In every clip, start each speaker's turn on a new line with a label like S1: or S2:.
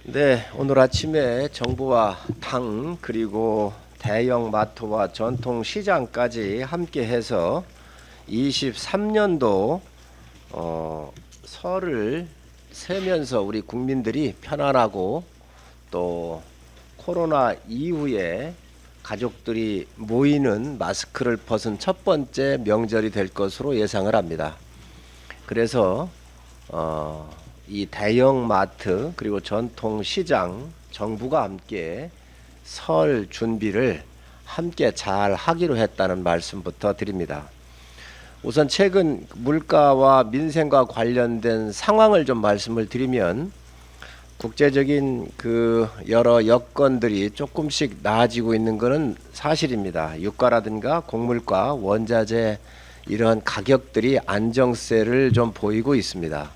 S1: 네, 오늘 아침에 정부와 당 그리고 대형 마트와 전통 시장까지 함께 해서 23년도 설을 세면서 우리 국민들이 편안하고 또 코로나 이후에 가족들이 모이는 마스크를 벗은 첫 번째 명절이 될 것으로 예상을 합니다. 그래서 이 대형 마트 그리고 전통 시장 정부가 함께 설 준비를 함께 잘 하기로 했다는 말씀부터 드립니다. 우선 최근 물가와 민생과 관련된 상황을 좀 말씀을 드리면 국제적인 그 여러 여건들이 조금씩 나아지고 있는 것은 사실입니다. 유가라든가 곡물가, 원자재 이러한 가격들이 안정세를 좀 보이고 있습니다.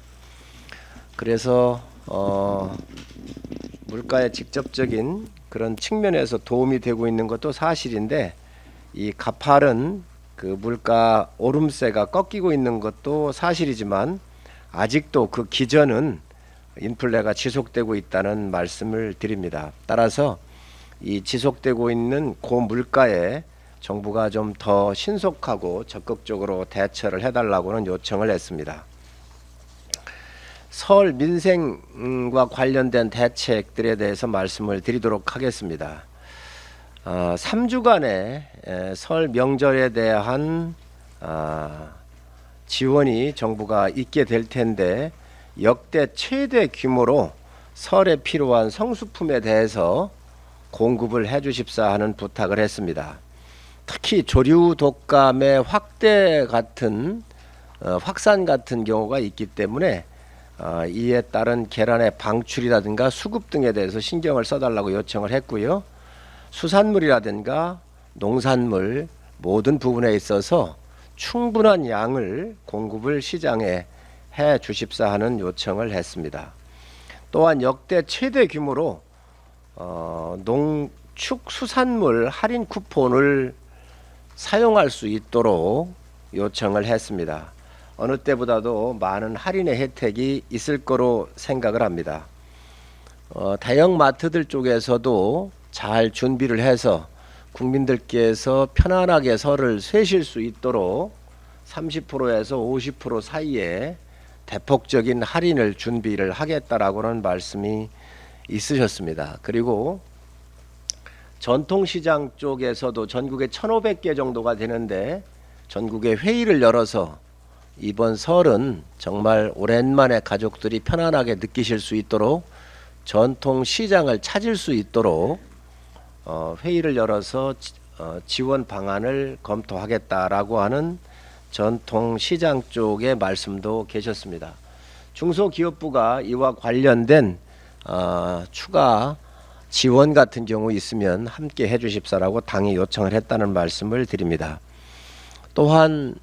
S1: 그래서 물가의 직접적인 그런 측면에서 도움이 되고 있는 것도 사실인데 이 가파른 그 물가 오름세가 꺾이고 있는 것도 사실이지만 아직도 그 기전은 인플레가 지속되고 있다는 말씀을 드립니다. 따라서 이 지속되고 있는 고물가에 정부가 좀 더 신속하고 적극적으로 대처를 해달라고는 요청을 했습니다. 설 민생과 관련된 대책들에 대해서 말씀을 드리도록 하겠습니다. 3주간의 설 명절에 대한 지원이 정부가 있게 될 텐데 역대 최대 규모로 설에 필요한 성수품에 대해서 공급을 해 주십사 하는 부탁을 했습니다. 특히 조류 독감의 확대 같은 확산 같은 경우가 있기 때문에 이에 따른 계란의 방출이라든가 수급 등에 대해서 신경을 써달라고 요청을 했고요. 수산물이라든가 농산물 모든 부분에 있어서 충분한 양을 공급을 시장에 해 주십사 하는 요청을 했습니다. 또한 역대 최대 규모로 농축수산물 할인 쿠폰을 사용할 수 있도록 요청을 했습니다. 어느 때보다도 많은 할인의 혜택이 있을 거로 생각을 합니다. 대형 마트들 쪽에서도 잘 준비를 해서 국민들께서 편안하게 설을 쇠실 수 있도록 30%에서 50% 사이에 대폭적인 할인을 준비를 하겠다라고는 말씀이 있으셨습니다. 그리고 전통시장 쪽에서도 전국에 1,500개 정도가 되는데 전국에 회의를 열어서 이번 설은 정말 오랜만에 가족들이 편안하게 느끼실 수 있도록 전통시장을 찾을 수 있도록 회의를 열어서 지원 방안을 검토하겠다라고 하는 전통시장 쪽의 말씀도 계셨습니다. 중소기업부가 이와 관련된 추가 지원 같은 경우 있으면 함께 해주십사라고 당이 요청을 했다는 말씀을 드립니다. 또한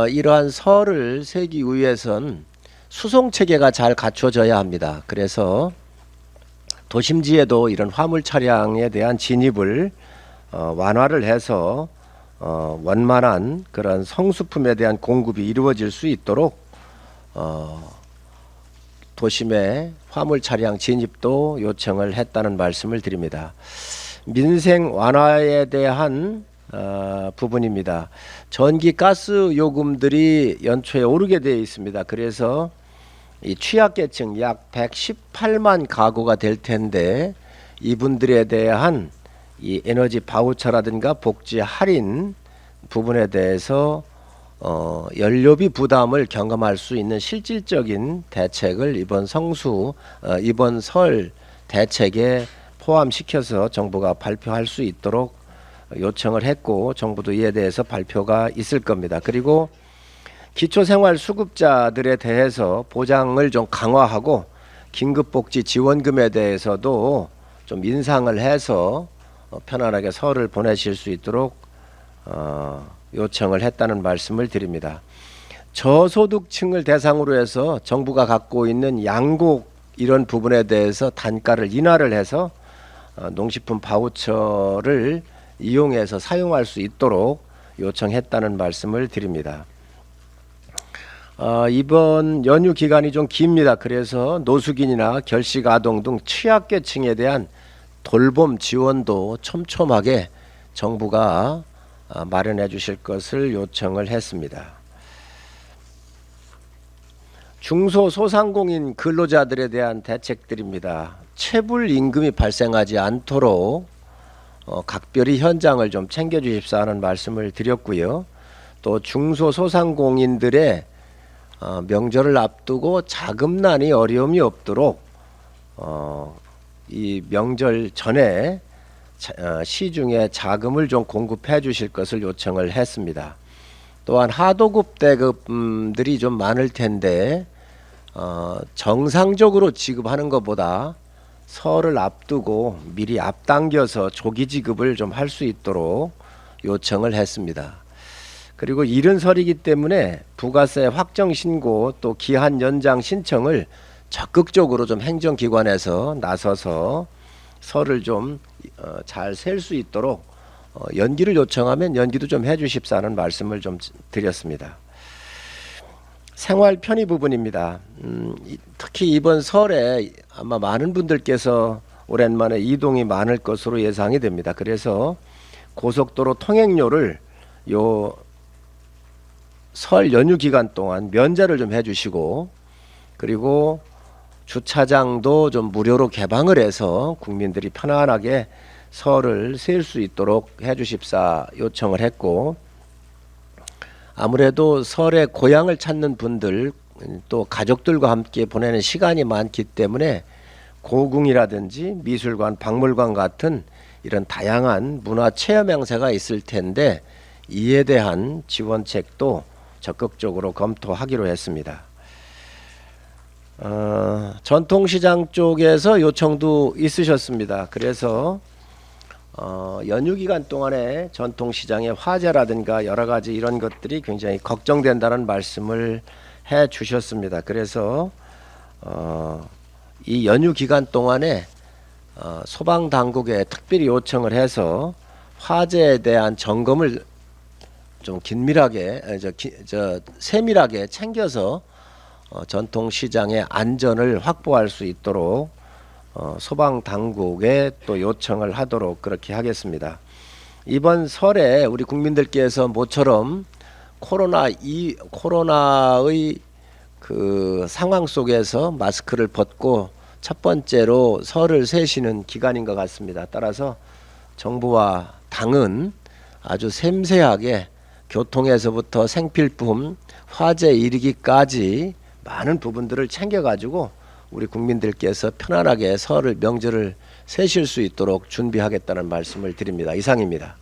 S1: 이러한 설을 세기 위해선 수송체계가 잘 갖춰져야 합니다. 그래서 도심지에도 이런 화물 차량에 대한 진입을 완화를 해서 원만한 그런 성수품에 대한 공급이 이루어질 수 있도록 도심에 화물 차량 진입도 요청을 했다는 말씀을 드립니다. 민생 완화에 대한 부분입니다. 전기 가스 요금들이 연초에 오르게 되어 있습니다. 그래서 이 취약계층 약 118만 가구가 될 텐데 이분들에 대한 이 에너지 바우처라든가 복지 할인 부분에 대해서 연료비 부담을 경감할 수 있는 실질적인 대책을 이번 설 대책에 포함시켜서 정부가 발표할 수 있도록 요청을 했고 정부도 이에 대해서 발표가 있을 겁니다. 그리고 기초생활수급자들에 대해서 보장을 좀 강화하고 긴급복지 지원금에 대해서도 좀 인상을 해서 편안하게 설을 보내실 수 있도록 요청을 했다는 말씀을 드립니다. 저소득층을 대상으로 해서 정부가 갖고 있는 양곡 이런 부분에 대해서 단가를 인하를 해서 농식품 바우처를 이용해서 사용할 수 있도록 요청했다는 말씀을 드립니다. 이번 연휴 기간이 좀 깁니다. 그래서 노숙인이나 결식 아동 등 취약계층에 대한 돌봄 지원도 촘촘하게 정부가 마련해 주실 것을 요청을 했습니다. 중소소상공인 근로자들에 대한 대책들입니다. 체불 임금이 발생하지 않도록 각별히 현장을 좀 챙겨주십사 하는 말씀을 드렸고요. 또 중소소상공인들의 명절을 앞두고 자금난이 어려움이 없도록 이 명절 전에 시중에 자금을 좀 공급해 주실 것을 요청을 했습니다. 또한 하도급 대금들이 좀 많을 텐데 정상적으로 지급하는 것보다 설을 앞두고 미리 앞당겨서 조기 지급을 좀 할 수 있도록 요청을 했습니다. 그리고 이른 설이기 때문에 부가세 확정 신고 또 기한 연장 신청을 적극적으로 좀 행정기관에서 나서서 설을 좀 잘 셀 수 있도록 연기를 요청하면 연기도 좀 해주십사는 말씀을 좀 드렸습니다. 생활 편의 부분입니다. 특히 이번 설에 아마 많은 분들께서 오랜만에 이동이 많을 것으로 예상이 됩니다. 그래서 고속도로 통행료를 요 설 연휴 기간 동안 면제를 좀 해주시고, 그리고 주차장도 좀 무료로 개방을 해서 국민들이 편안하게 설을 셀 수 있도록 해주십사 요청을 했고, 아무래도 설에 고향을 찾는 분들 또 가족들과 함께 보내는 시간이 많기 때문에 고궁이라든지 미술관, 박물관 같은 이런 다양한 문화 체험 행사가 있을 텐데 이에 대한 지원책도 적극적으로 검토하기로 했습니다. 전통시장 쪽에서 요청도 있으셨습니다. 그래서 연휴 기간 동안에 전통시장의 화재라든가 여러 가지 이런 것들이 굉장히 걱정된다는 말씀을 해 주셨습니다. 그래서 이 연휴 기간 동안에 소방당국에 특별히 요청을 해서 화재에 대한 점검을 좀 긴밀하게 세밀하게 챙겨서 전통시장의 안전을 확보할 수 있도록 소방당국에 또 요청을 하도록 그렇게 하겠습니다. 이번 설에 우리 국민들께서 모처럼 코로나의 그 상황 속에서 마스크를 벗고 첫 번째로 설을 세시는 기간인 것 같습니다. 따라서 정부와 당은 아주 섬세하게 교통에서부터 생필품, 화재 이르기까지 많은 부분들을 챙겨가지고 우리 국민들께서 편안하게 설을 명절을 세실 수 있도록 준비하겠다는 말씀을 드립니다. 이상입니다.